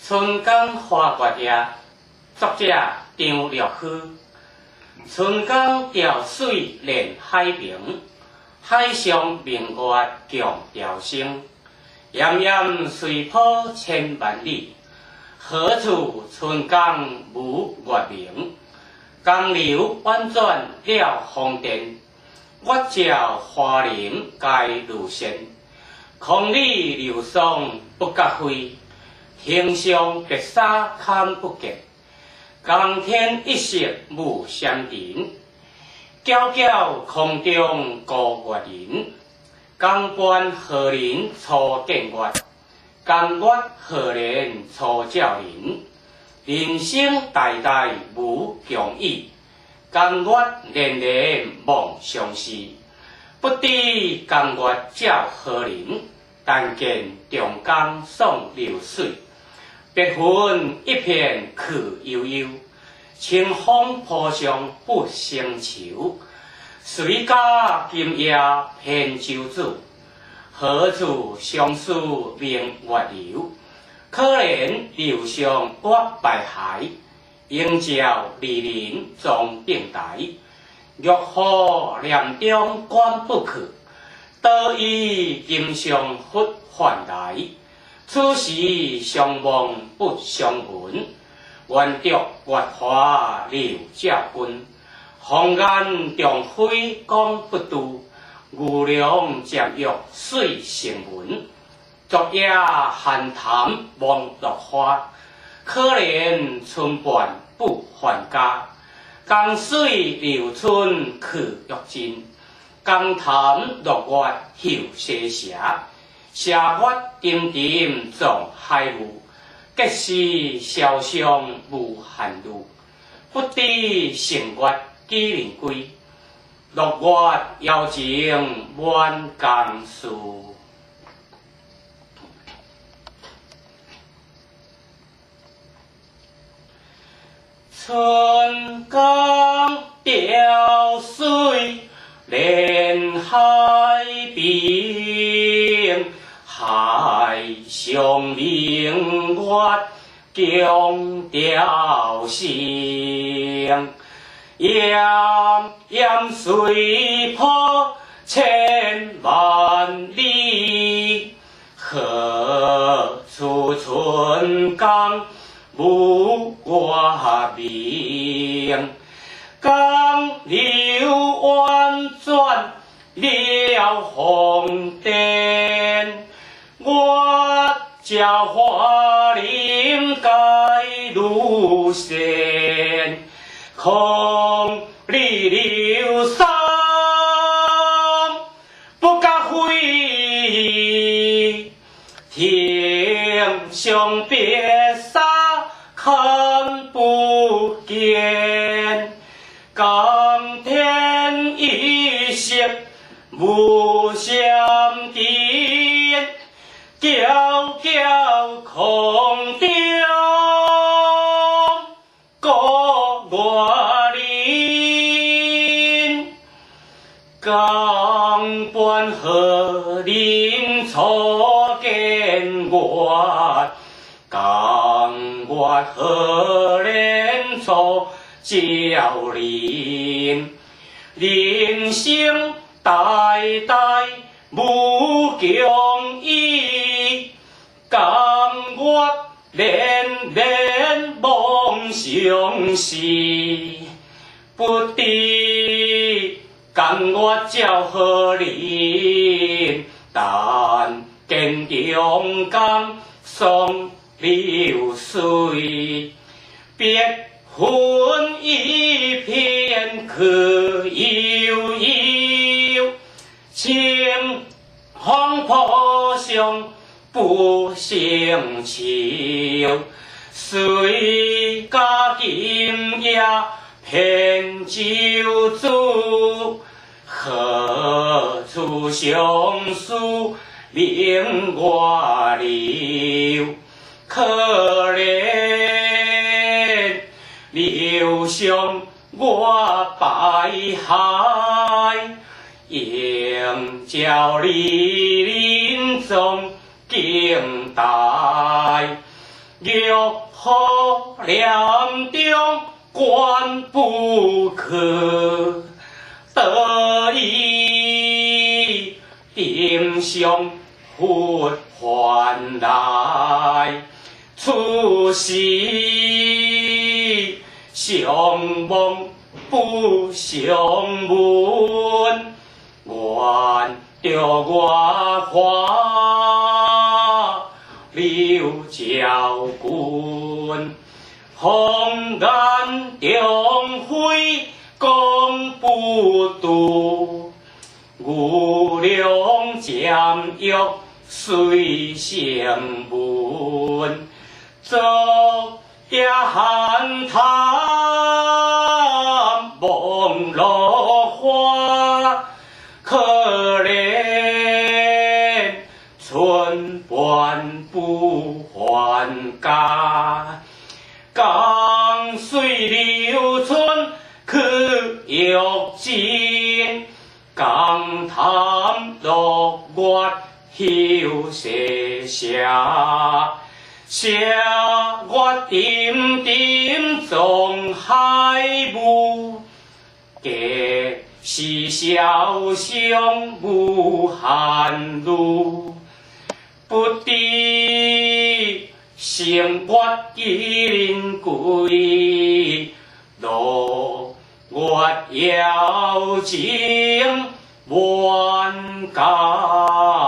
春江花月夜，作者张略虚。春江潮水连海明，海上明月共潮生。炎炎水波千万里，何处春江无月明？江流婉转了风尘，月照花林皆如仙。空里流霜不觉灰，天上白沙看不见。江天一色无相邻，皎皎空中高月人。江畔何人初见月？江月何年初照人？人生代代无共意，江月年年梦相思。不知江月照何人？但见长江送流水。白云一片去悠悠，清风浦上不胜愁。谁家今夜扁舟子？何处相思明月流？可怜流上月白海，应照离人终并台。玉壶念中关不去，倒以金上忽还来。此时相望不相闻，愿逐月华流照君。红颜重飞讲不度，牛郎渐欲水成文。昨夜闲谈望落花，可怜春半不还家。江水流春去欲尽，江潭落月休西斜。斜月沉沉撞海雾，皆是潇湘无限路。不知乘月几人归？落月摇情满江树。春江潮水连海冰，海上明月共潮生。炎炎水波千万里，何处春江无月明？江流婉转了风尘，月照花林皆如仙。空里流霜不觉灰，天上白沙看不见。江天一色无相见，皎皎空中高月人。江畔何人初见月？江月何年初照人？人生代代无共意，江月年年梦相思。不知江月照何人？但见长江送流水。白云一片去悠悠，清风浦上不胜愁。谁家今夜扁舟子？何处相思明月流？可怜流上月白海，应照离人终更待。玉河帘中关不去，得意定上复还来，出世相忘不相闻，愿着我花柳娇君，红颜中辉光不度，牛郎渐欲水相闻，昨夜寒潭梦落花，可怜春半不还家。江水流春去欲尽，江潭落月休西下。夏月点点总海雾，隔世潇湘无限路。不知生月几归，落月遥情万家。